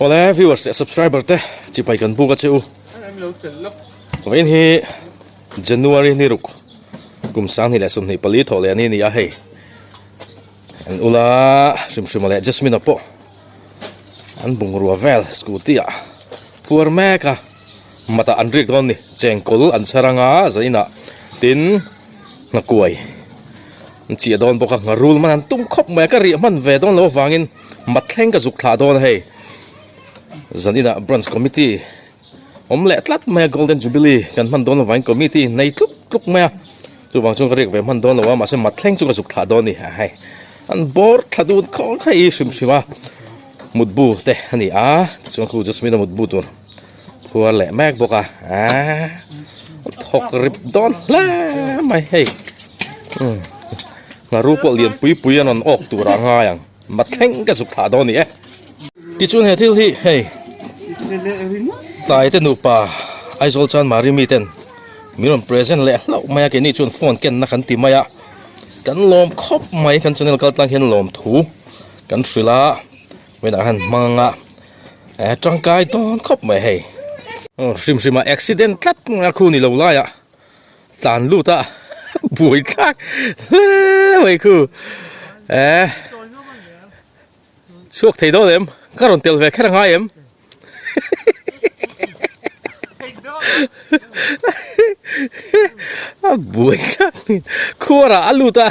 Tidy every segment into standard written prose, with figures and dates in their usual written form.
Oleh viewers te subscriber te cipai kan buka cu. Ko in hi January ni ruk kum sang ni lesson ni pali thole ani ni a hei an ula sim le jasmine po an bungrua vel scooty a puar meka mata andrik don ni chengkol an saranga zaina tin na kuai chi don boka ngarul man an tum khop me ka ri man ve don lo wangin matleng ka zuk thla don hei zanina branch committee omle tlat me golden jubilee kan man don wang committee nei tluk me chu wang chung ka rik ve man don lo ma se matleng chu ka zuk thla don ni hai an bor thladun khol khai simsiwa mutbu te ani a chung khu jasmine mutbu tur puar le mek boka thok rip don la mai hei ngaru po lian pui an on ok tur anga yang matleng ka zuk thla don ni ti chun he thil hi hei tai te nu pa aizol chan mari mi ten miron present le lo maya ke ni chun phone ken na kan ti maya kan lom khop mai kan channel kal tlang hen lom thu kan sila wen han manga tangkai don khop mai hei sim accident tlat nga khu ni lo la ya tan lu ta bui thak mai khu chuak thei do dem karon tel ve khera nga em bui thak khora aluta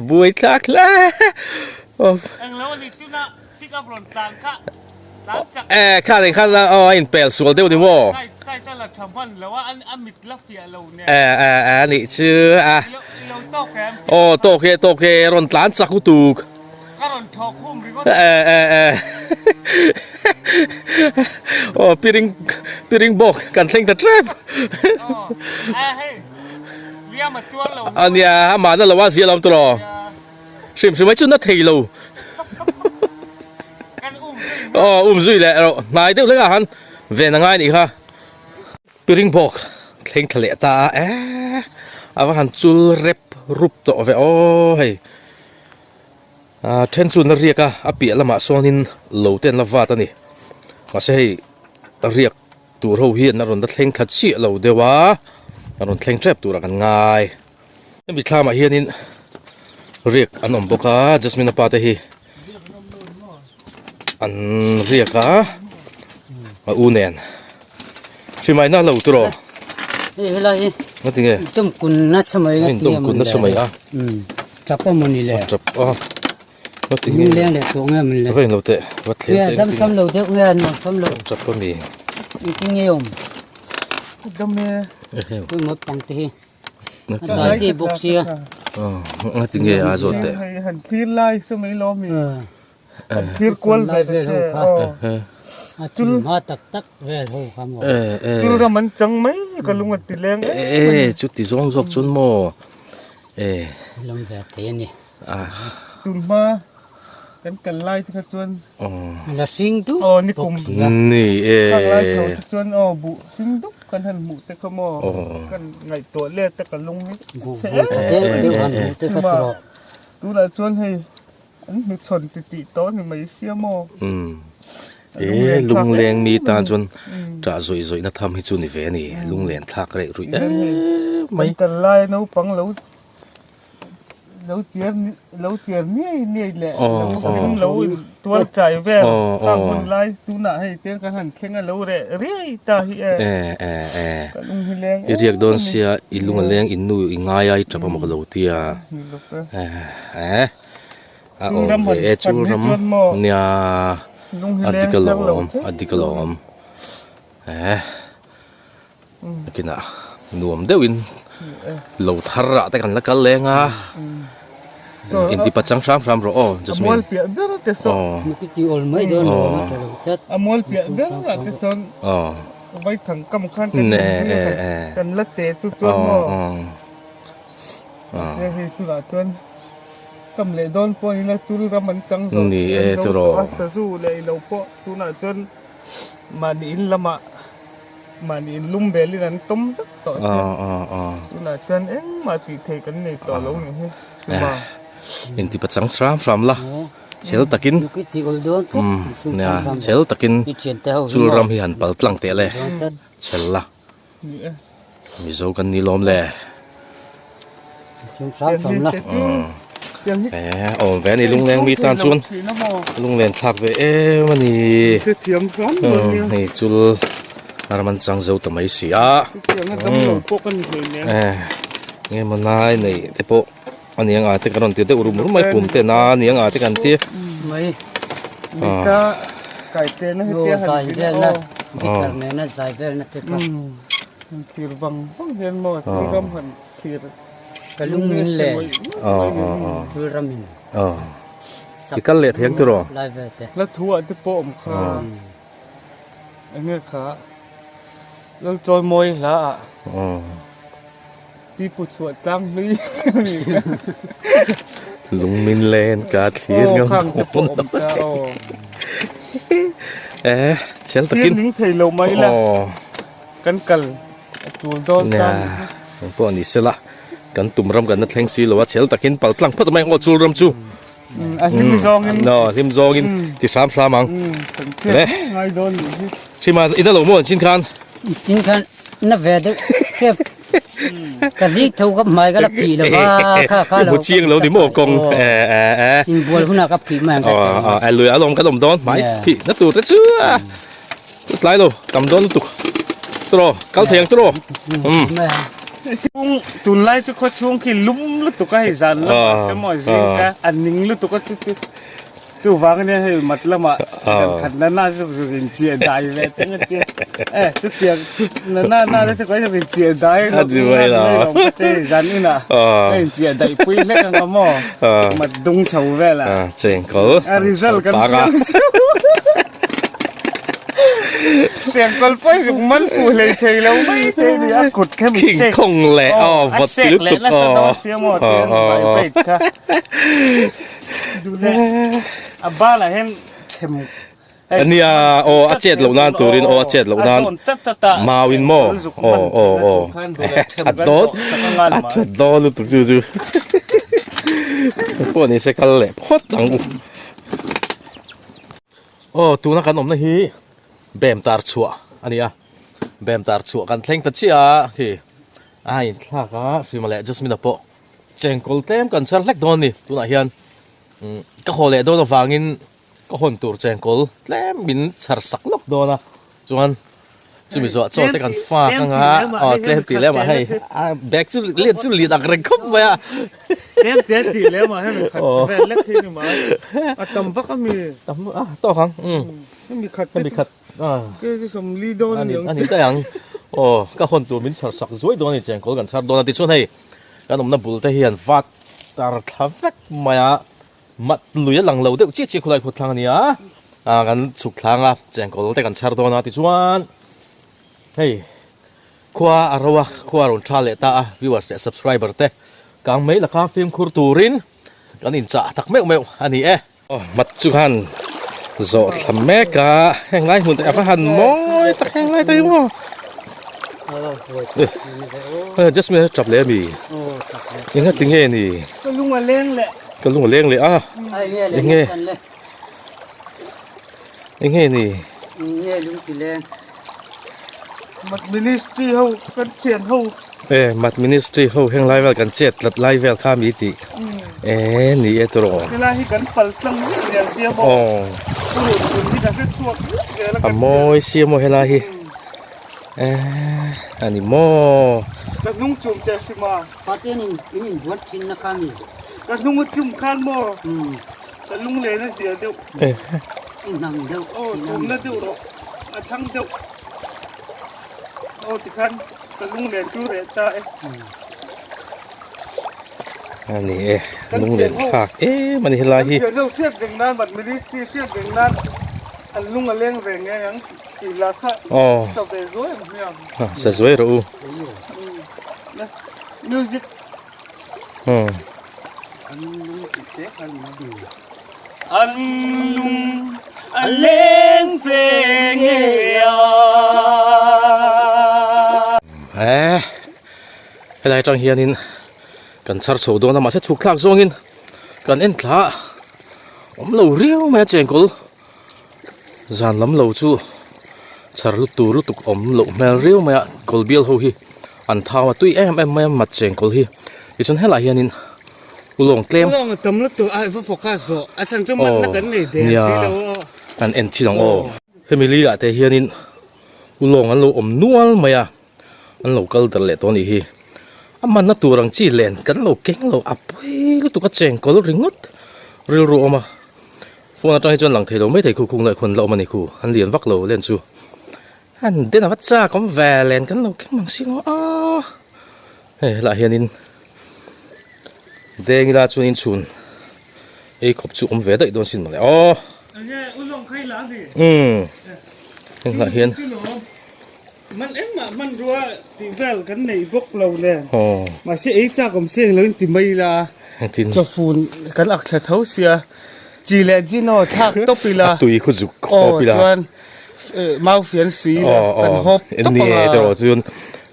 bui thak laข้าเลยข้าละอินเปลสวลเดียวดิวใช่แต่ละทำพันแล้วว่าอันมิดลักเฟียเราเนี่ยนี่ชื่อเราโตเครอนล้านสักกุตุกก็รอนทอคุ้มหรือว่าปิริงบอกกันเซ็งตะแทรบเลี้ยมาตัวเราอันเนี้ยมานั่นเราว่าเสียลำตัวสิไม่ชุนนัดเที่ยวซุยแหละนายเด็กเล็กหันเวนง่ายนี่ค่ะปิริงบอกเข่งทะเลตาอาว่าหันจุลเร็บรูปตัวเวโอ้เฮ้ยเทนซุนเรียกอ่ะปีละมาโซนินโลเต้นละวาตันนี่มาใช่เรียกตัวเราเฮียนนรนดัดเข่งทัดเชี่ยเราเดี๋ยววะนรนเข่งแทบตัวกันง่ายนี่มีข้ามาเฮียนินเรียกอันนอมบอกจัสมินปาเตฮีอันเรียกมาอูเนนใช่ไหมน่าเราตัวเฮ้ยอะไรนั่นจริงเหรอต้มกุนนัดสมัยต้มกุนนัดสมัยจับปมันนี่แหละจับนั่นจริงเลี้ยงเด็กตัวเงี้ยมันเลยเฮ้ยเราเตะวัดเลี้ยงดำซ้ำเราเตะเงี้ยนซ้ำเราจับก็มีจริงเงี้ยดำเนี่ยคือหมดปังตีตอนที่บุกเสียนั่นจริงเหรออาโจเตะหันพีไล่สมัยล้อมีพีกวนไปจุลมาตักเวลหูคำว่าจุลเรามันจังไหมก็ลุงติแรงจุดที่ร้องจบจนโมลงแบบเทียนี่จุลมากันไล่ที่จวนแล้วสิงตุนี่กลุ่มนี่ไล่เขาจวนบุสิงตุกันหันหมูแต่ขโมกันไงตัวเล็กแต่กันลุงนี่เดี๋ยวหันหมูแต่ก็ตรอกดูแลจวนให้นึกชนติโต้นี่ไม่เสียโมลุงเลี้ยงมีตาจนจะสวยๆนะทำให้จุนี่เวนี่ลุงเลี้ยงทักเลยรุ่ยไม่กันไล่น้องปังแล้วเจียนี่แหละแล้วตัวใจแววสร้างคนไล่ดูหน้าให้เตี้ยกันหันเข่งกันแล้วเลยเรียตาฮีกันลุงเลี้ยงเรียกโดนเสียอีลุงเลี้ยงอินนูอีง่ายจับมากับเราเตียจูรำเนี่ยอดีกลอมกินนวมเดวินเหลาทาระแต่กันละกันแรงอินที่ปัจจังสามรอจัสมินมันก็จีอลไม่โดนมอลเปียเด้อแต่ส่วนไว้ถังกำคันกันละเตะจุดๆมอเฮ้ยสุดาจวนกำเล่โดนปนนี่ละจุลกำมันจังนี่จุลสู้เลยเราปะตุน่าจนมาดินละมา mà đi lum bè lên ăn tôm rất to là cho nên mà thì thầy cái này to lâu nữa mà in ti pachang tram from la chel takin cái tí ul đốn nè chel takin chul ram hi han pal tlang te le chel la mi zo kan ni lom le xuống sáu phẩm là ve ni lung leng mi tan chun lung len thak ve mani cái thiếm xóm ni chul araman chang zo ta mai sia nó đâm lỗ cô con người nè nghe mà nai này te po anh yang ate karon te urum mai pum te na ni yang ate kan ti mấy ta cái tên nó hết sai về là cái cần này nó sai về là cái thìr vàng vàng hiện mò thìr gom hẳn thìr cái lung mình lệ chưa ra mình cái căn lệ thiang tu rồi lại về thếแล้วทั่วที่โป่งค่ะอันนี้ค่ะแล้วจอยมวยละพี่ปุดสวดตั้งนี่ lung min len ka thlir ngam chel takin những thầy lâu mấy là căn cẩn chuột đôn nè po ni sela kan tumram kan na thleng si lo chel takin pal tlang phat mai ngo chul ram chu him zong no him zongin ti sam samang đấy ngay đôn chima ina lo mo chin khan nó về đấy cái gì thâu cái máy cái là phì là khá là một chiêng lâu thì mua công chiêng buồn hôm nào cái phì mà lười áo lông cái đồng đón máy phì nó tụt tới chưa lái rồi cầm đón tụt rồi cao thiền rồi tụi lái tụi có chuông khi lúng lúc tụi có hay dàn cái mọi gì cả anh nín lúc tụi có chú vàng này hay mặt là mà khẩn là na sẽ bị chia đại về tiếng cái chút tiền na nó sẽ có bị chia đại nó cái dàn như nào cái chia đại quy lấy cái mỏ mặt đông chầu về là chèn cổ result cái tiền con phải dùng mắm phù lấy thầy lâu mấy thế thì ăn cột cái mình sẽ không lẽ vật tiếp tục ba là hem anh nia chết lâu nan turin chết lâu nan màu in mo chặt đó lúc tụi chú bọn này sẽ cắt lẹ phốt đằng tụi nó cắn ôm nó hi bèm tar chua anh nia bèm tar chua cắn theng tắt chia thì ai thà cả xí mà lẹ just mình po chèn col tem cắn sar lek don ni tụi nó hiền cái hồ lẹ đó nó vangin có hồn tụt chèn col lem min sar sak lok đó na chuan chú mình cho tới căn pha căng ha lem tỉ lem mà hay back chú liệt đặc rèn khóc vậy à lem tỉ lem mà hay mình khát về lek thế mà tầm vắt cái mì tầm to không cái mì khát cái sầm ly đôn anh ấy cái cái hồn tụt min sar sak dối đó này chèn col gần sar đó là tí chuan hay cái nôm na bul te hiền vắt tar thavek maya mặt lùi lằng lâu đấy chiếc khulai khut thang nàyกันสุกทางแจงก็แต่กันชาร์ดนะที่ชวนเฮ้ยขวาอารวะขวารุ่นชาเลต้าวิวส์ subscriber เต้กางไม่ละคาฟิล์มคูร์ตูรินกันอินจ่าตักเมวอันนี้มัดจุกันโจทำแม่กะแห่งไรหุ่นแต่ฟ้าหันมอยตักแห่งไรแต่ยังjust ไม่จับเลยมียังไงถึงเงี้ยนี่ก็ลุงมาเล่นแหละก็ลุงเลี้ยงเลยยังไงยังไงนี่ลุงกิเลนมัดมินิสทรีเขากันเชียนเขามัดมินิสทรีเขาแห่งไลฟ์เวลกันเจ็ดลัดไลฟ์เวลข้ามอีทีนี่ตัวรอเวลาที่กันปัลซังเดียร์เสียบคุณที่กันเป็นช่วงอ่ะโมยเสียโมเฮลาฮีอันนี้โมกันนุ่งจุ่มเจสิมาปาเต้นี่วัดชินนะคามีกันนุ่งจุ่มขันโมกันนุ่งเลยนะเสียเดียวนั่งเดียวจุ่มนะเดียวทั้งเดียวที่ขันกันนุ่งเลยจูเรตาอันนี้นุ่งเลยฝากมันเฮลาฮีเดี๋ยวเสียบอย่างนั้นบัดไม่ได้เสียบอย่างนั้นอันลุงเลี้ยงเร่งไงยังอีลาค่ะสบายรวยเนี่ยสวยรู้มิวสิกอันลุงติดเด็กอันลุงดูอันลุงเลี้ยงเพลง helai tang hianin kan char chho dona ma se chuk thlak zongin kan en thla om lo riau ma chengkol zan lam lo chu char lu tu ru tuk om lo mel riau ma kolbial ho hi an thawa tui em mat chengkol hi ichon helai hianin ulong tlem ulong tam lu tu ai fa focus so asan chu mat na kan nei de an en chilong o family ate hianin ulong an lo om nual maya an lo kal dar le to ni hi aman na turang chi len kan lo keng lo apoi lu tu ka cheng kol ringot ril ru oma phone atang hi chon lang thei lo mai thei khu khung lai khon lo mani khu an lian vak lo len chu an den a cha kom ve len kan lo keng mang sing a he la hianin deng la chunin chun ei khop chu om ve dai don sin ma le o anya ulong khai la ni la hianมันเอ็มมันรัวตีเวลกันในพวกเราเลย อ๋อ มาเสียไอ้จ้าก็เสียเลยตีไม่ละ จิน จะฟูนกันอักเท้าเสียจีเลจีโน่ทักตบปีละ ตุยคุจุก โอ้จวนมาเฟียนสีกันฮบ อันนี้เดี๋ยวจวน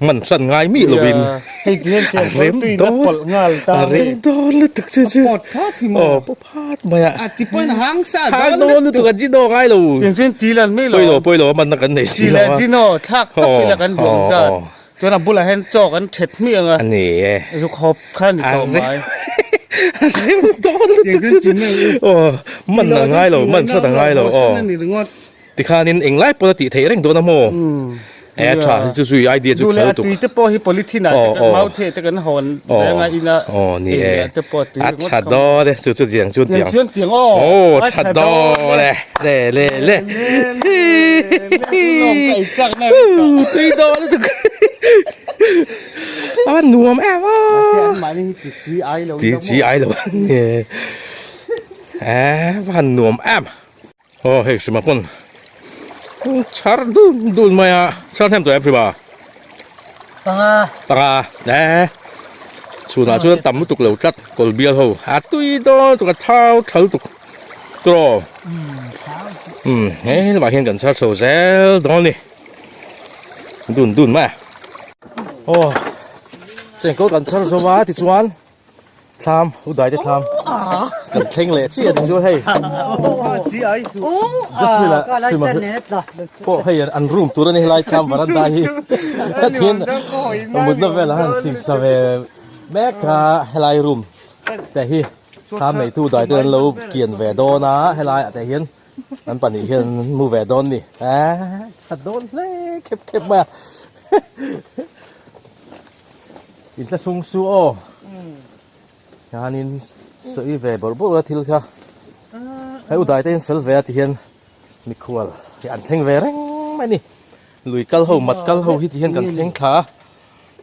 มันสั่นง่ายมีลวิน ให้เรียนเจนตุยนับปลงานตา เรมโดนเลยตึกชื่อ ปอดพาที่ม โอ้ปพาดมาอ่ะ อาทิตย์เป็นหางซา ทางโดนตัวกันจิโน่ง่ายเลย อย่างเช่นจีลันไม่หร ป อ ล่อยโลมันนักกันไหน จีเลจีโน่ทักตบปีละกันดวงจันจนอับบุลเห็นจอกันเช็ดเมียงอ่ะ อันนี้ สุขอบขั้นต่อไป เรมโดนเลยตึกชื่อโอ้มันง่ายเลยมันชอบง่ายเลยโอ้ที่ข้านินเองไล่ปกติเทเร่งโดนนะโมแอร์ทราจะช่วยไอเดียจุดเท่าตุก ตุยเตปอฮิปอลิทินาเมาเทตกันหอนแล้วไงอีน่ะ อ๋อนี่เอ เตปอตุย อัดชัดดอเด้จุดเสียงจุด เตี เสี ย ย ง ง เชื่อเตียงอ้อ โอ้ชัดดอเลยเล่เล่เล่ ลองไอ้จักแม่ จุดดอแล้วจุกอ่ะหนุ่มแอบว่า เสียงหมายนี่ติดจีไอแล้ว จีไอแล้วเนี่ยแอบว่าหนุ่มแอบโอ้เฮ้ยสมาคนชาร์ดูมาอ่ะชาร์แทมตัวแอบใช่ป่ะ ตา ตาเด้ชวนชวนตำมุตุกเหลวจัดกอลเบียร์เขาหาตุยดอตุกเท้าตุกตัวเฮ้ยมาเห็นกันชาร์โซเซลตอนนี้ดุนมาโอ้เสียงก็กันชาร์โซวาที่ชวนทำอุดได้จะทำกันเท่งเลยชี้ที่ชวนให้ จีไอสู just me ละ ก็ไล่ สิมา เต้นเน็ตละ พวกให้อันรูมตัวนี้ไล่ทำวันนั้นได้ถ้าเทียนมุดน้ำเวลาหันสิงสเวแม่กาให้ไล่รูมแต่ฮีทำในตู้ได้เดินเราเกียนแวดอนะให้ไล่แต่เห็นนั้นปันนี้เห็นมูแวดอนนี่ชัดโดนเลยเก็บมาอินทรงสูโองานนี้สวยแวบบุระทิลค่ะให้อุดได้เต้นเฟลแวที่เห็นมีควรที่อันเท่งแวรงไม่นี่ลุยกัลหูมัดกัลหูที่เห็นกันเท่งขา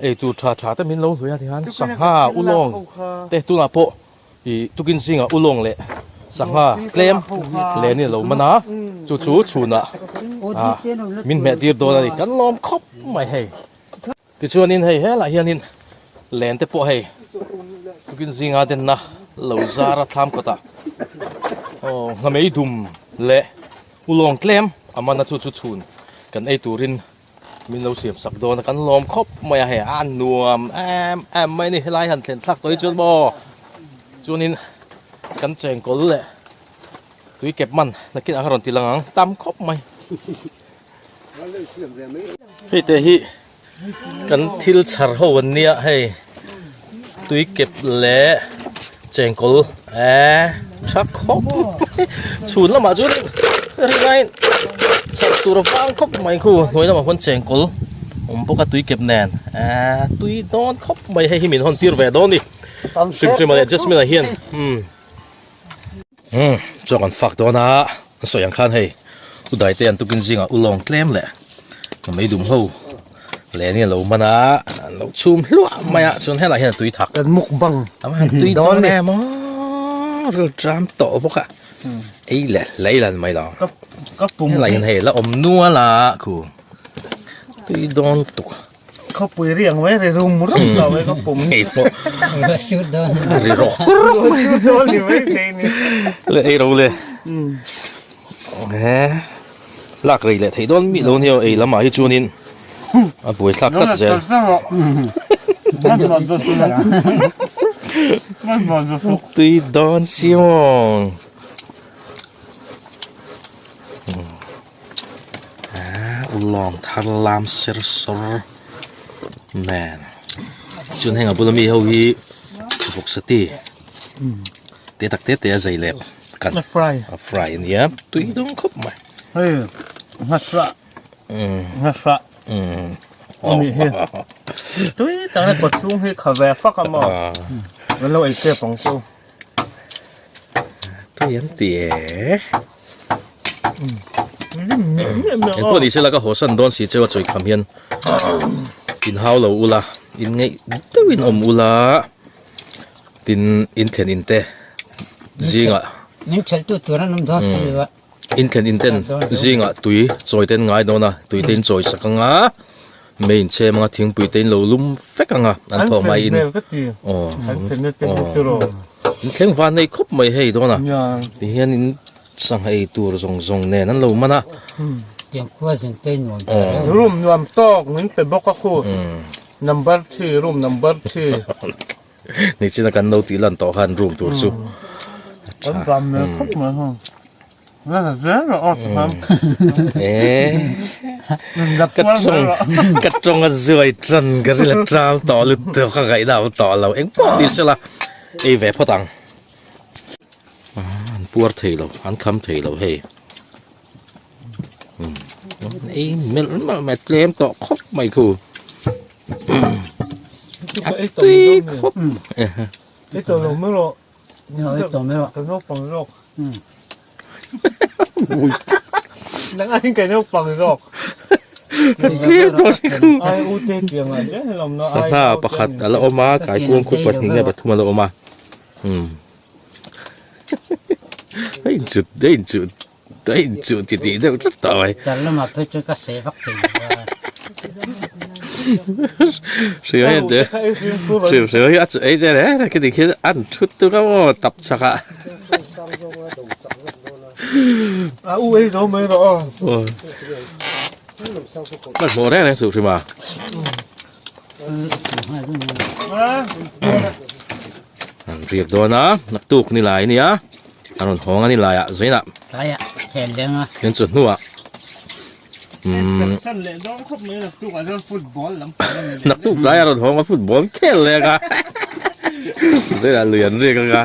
ไอตัวชาแต่มินลงหัวที่หันสังหาอุลงแต่ตัวน่ะโปอีตุกินสิงอ่ะอุลงเลยสังหาเคลมเลนี่เรามันนะจู่ชูน่ะ โอ้ดีเต้นเลย มินแม่ตีโดนอะไรกันล้อมคบไม่ให้ที่ชวนนินให้ละเฮียนินเลนแต่โปให้ตุกินสิงอ่ะเด่นนะเราซาระทำก็ตาโอ้งาไม่ดุมเละอุลงเคลมอามันน่ะชูนกันไอตูรินมินเราเสียบสักโดนกันล้อมคบไม่ให้อ่านนวมแอมไม่นี่ให้ไล่หันเส้นสักตัวจนบ่จวนนินกันแจงก็รู้แหละตุยเก็บมันนักกินอาหารตีหลังตามคบไหมเฮ้ยแต่ฮีกันทิลชาร์โฮวันนี้ให้ตุยเก็บเละแจงก็รู้ชักคบชูนแล้วมาจุนอะไรชักตัวฟังคบไม่คู่หน่วยแล้วมาคนแจงก็รู้ผมพวกตุยเก็บแนนตุยโดนคบไม่ให้หิมินฮอนตีร์แวดอนดิซิมมาเลย just ไม่ได้เห็นจอกันฝักตัวนะสวยอย่างคันให้อุดายเตียนตุกินจริงอ่ะอุลองเคลมแหละไม่ดุมหูแหล่เนี่ยเรามานะเราชุมลัวไม่อะส่วนให้หลายเห็นตุยถัก กันมุกบัง ทำให้ตุยโดนแน่มั้งเราจามโตพวกอะไอ้แหละไหลลันไม่หรอ ก็ปุ่ม ให้หลายเห็นให้แล้วอมนัวละคูตุยโดนตุก เขาปุยเรียงไว้ในรูมรุ่งเราไว้ก็ปุ่ม ไอ้พวก ก็สุดโดน รีรอก ชูโดนอยู่ไว้ในนี้ เลยไอ้เราเลยลักเลยแหละที่โดนมีโดนเดียวไอ้ละมาที่จูนินอ่ะป่วยลักตัดเจล มันหมดสุดแล้วมันหมดสุด tuy đón siêu lòng thằng làm sơ sơ man chuyện hay ở bữa mi hầu hi phục sát đi tết tắc tết tết dày lẹp cắt มันฟราย fry nhé tuy đông khóc mày เฮ้ยฮัสระฮัสระ มีเห็น ตุ้ยตอนนี้กดช่วงให้ขาแวฟักกันหมดแล้วเราไอ้เจ้าของกู tuy em tía em bữa đi sẽ là cái hồ sân đón xí chơi chơi cầm hiền in hao lâu ula in ngay tôi in ula in thiền in te gì ngạ những chэл tu ra nằm đó xí vậy in thiền gì ngạ tui chơi tên ngay đó na tui tên chơi sắc ngã mình chơi mà tiếng bùi tên lâu lum phết ngã anh thọ mai in in khen van này khóc mày hay đó na thì hiền in sang hay tour rong rong nè anh lâu mà na tiếng qua tiếng tên rồi room nằm to mình phải bóc cái khu number 2 room number 2 นี่จินกันโนตีลันต่อหันรูมตัวซู anh làm này khóc mà không nó là dễ rồi ọt không เอ๊ะ mình gặp กระ quá จง rồi กระจงก็สวยจันก็เลยจามต่อหรือตัวข้างไก่ดาวต่อเราเอ็งปอดีสิละไอ้แหวพอตังอันปวดเทเราอันคำเทเราเฮ้ไอ้เม็ดมันเกลมต่อครบไม่คูตีครบ cái tàu lồng mới lộ rồi tụi mấy bạn cái nốt bằng rọc đang ăn cái nốt bằng rọc เทียบตัวสิคู ai u tê tiền là chứ lòng nó ส ai ภาพประคัดแล้วออกมากายกวงคุดปัดหิงไงปัดทุ่มเราออกมาได้จุดดีๆเดี๋ยวจะต่อย แต่แล้วมาเพื่อจะก็เสียฟักติง เสือเห็นเด้อเสืออัดไอ้เด้อเนี่ยคิดถึงอันชุดตัวก็ตับชักอ่ะ à u ấy đâu mới rõ มันโมได้เลยสุดใช่ไหม เรียกตัวนะนักตุกนี่ลายนี่อ่ะอันนั้นห้องอันนี้ลายอ่ะใช่น่ะ ใช่อ่ะแข็งแรงอ่ะ ยังจุดนู่นอ่ะ sân lệ đó không mấy là tụi ở đây football lắm นักตุกลายอันนั้นห้องว่าฟุตบอลแค่เลยอ่ะใช่น่ะเรียนเรียกกันอ่ะ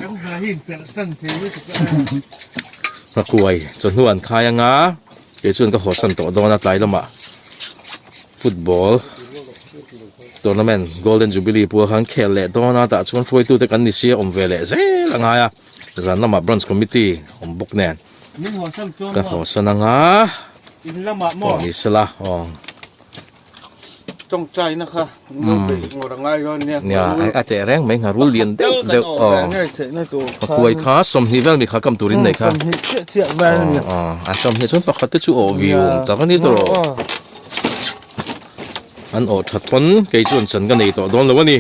em vừa nhìn phải sân thế với sự นักกวยจนนู่นอันทายยังอ่ะเดี๋ยวชวนก็หัวสั่นโตโดนอะไรแล้วมาฟุตบอลตัวนั้นแมน Golden Jubilee พวกเขาแข่งเละตัวนั้นแต่ชวนช่วยตัวเด็กอันนี้เสียอมเวลเซ่ละไงอ่ะแต่ฉันน่ะมา Bronze Committee อมบุกแน่ nhưng họ sân cho ก็หัวสั่นงะ in là mà อ๋อ mò นี่สิละอ๋อ trong chai nó kha nó bị ngồi đằng ngay rồi nè เนี่ยอาจจะแรงไหมหารู้เรียนเดี๋ยวอ๋อ ngay thế này tụ กวยขาสมฮีเวลมีขากำตุรินเลยค่ะ chuyện về อ๋อสมฮีส่วนปกติจู่โอวิวแต่ก็นี่ตัวอันโอชัดปนเกี่ยจวนฉันกันในตัวโดนแล้ววะนี่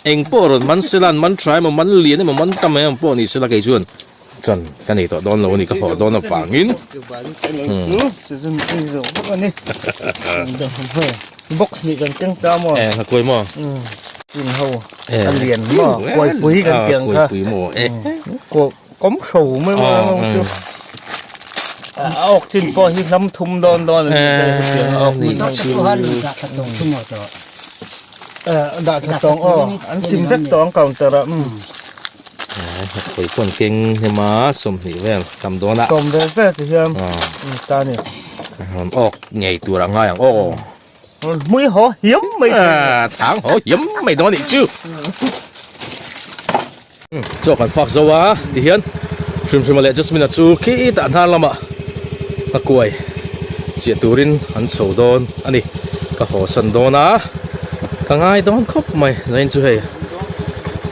เองปอร์มันสิลันมันทรายมันเลียนมันทำไมมันปอนี่สิละเกี่ยจวนฉันกันในตัวโดนแล้ววะนี่ก็พอโดนฝังอิน sử dụng cái dầu bốc này bốc thì cần chân cao mà ขากวยมั้ง nhìn hầu ăn liền mà quay quý cần tiền กวย cơ ปุ๋ยหมูcủa cống sầu mới mà ốc trên coi như nắm thùng đòn đòn ốc นี่ thì ต้องสู้หันจากกระตงทุ่งหมดตัว đã thật tòng ăn chim rất tòng còn chờ đợi กวยคนเก่งใช่ไหมสมฮีเวลทำโดนละ còn về về thì em ta nè ออกไงตัวละง่ายอ๋อ mũi hổ hiếm mấy ถางหอยิ้มไม่โดนอีกชื่อจบกันฝากสวะที่เห็นชิมมาเลย just มินาจูขี้ตานทานละมะตะกวยเจียตูรินอันโซโดนอันนี้ก็หัวสันโดนะก็ง่ายโดนครบไหมใจจูเฮ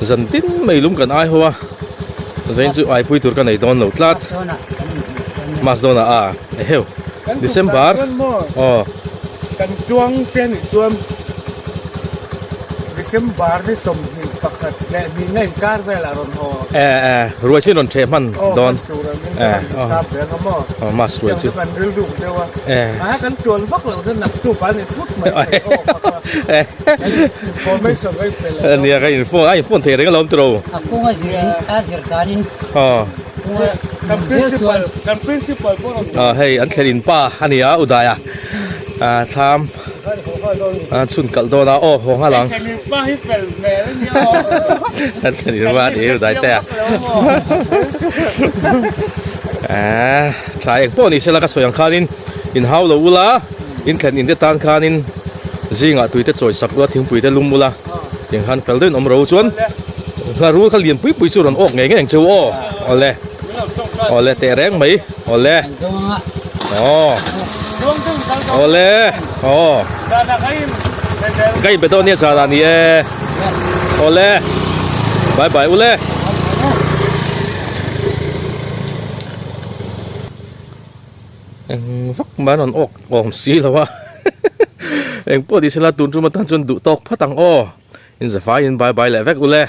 จันตินไม่ลุ้มกันไอหัวใจจูไอพุยตัวกันไอโดนหลุดลัด ตัวน่ะ มาสโดนะเฮ้ย December อ๋อ cần chuông trên chuông December đi sum ปักขัดและมีเงินการเวลารอนหอ รวยชื่อนนเทมันดอน จูนมันทราบเรื่องเขาหม้อ มาสวย ยัง ชื่อ กันฤดูเดียวว่าหากันจวนพักเหล่าท่านหนักจูบานเนี่ยทุกเหมือนพอไม่สบายเป็นเลย เนี่ยก็อินโฟเทเรก็ล้มตรู Aku ngajarin ajarkanin. อ๋อ กัน principal พวกเรา ให้อันเทลินป้าอันนี้อุดายทำสุนกัลโดนาโอ้โหข้างหลัง แข่งฟ้าให้แฟนแม่แล้วเนี่ย อันเทลินว่าเดี๋ยวได้แต่ใช่พวกนี้เสร็จแล้วก็สวยงามนินอินเฮาโลอุลาอินแข่งอินเดตันคานินจิงอ่ะตุยเตจอยสักว่าทิ้งปุยเตลุมอุลาอย่างขันเฟลเดนอมเราชวนข้ารู้ข้าเลี้ยงปุยสุรันออกไงก็อย่างเจ้าอ้อเอาเลยแต่แรงไหมเอาเลย Zunga. อ๋อ ช่วงตึ้งกัน เอาเลยอ๋อ ดาดาใครแต่ ใกล้ไปตัวนี้สารานี่เอาเลยบายบายอุเลยฟักบ้านนอนออกสีแล้ววะเอ็งพวกที่สลัดตุนจุมาตันจนดุตอกพัดตังอ้ออินจะฟ้าอินบายบายแหละแวกอุเลย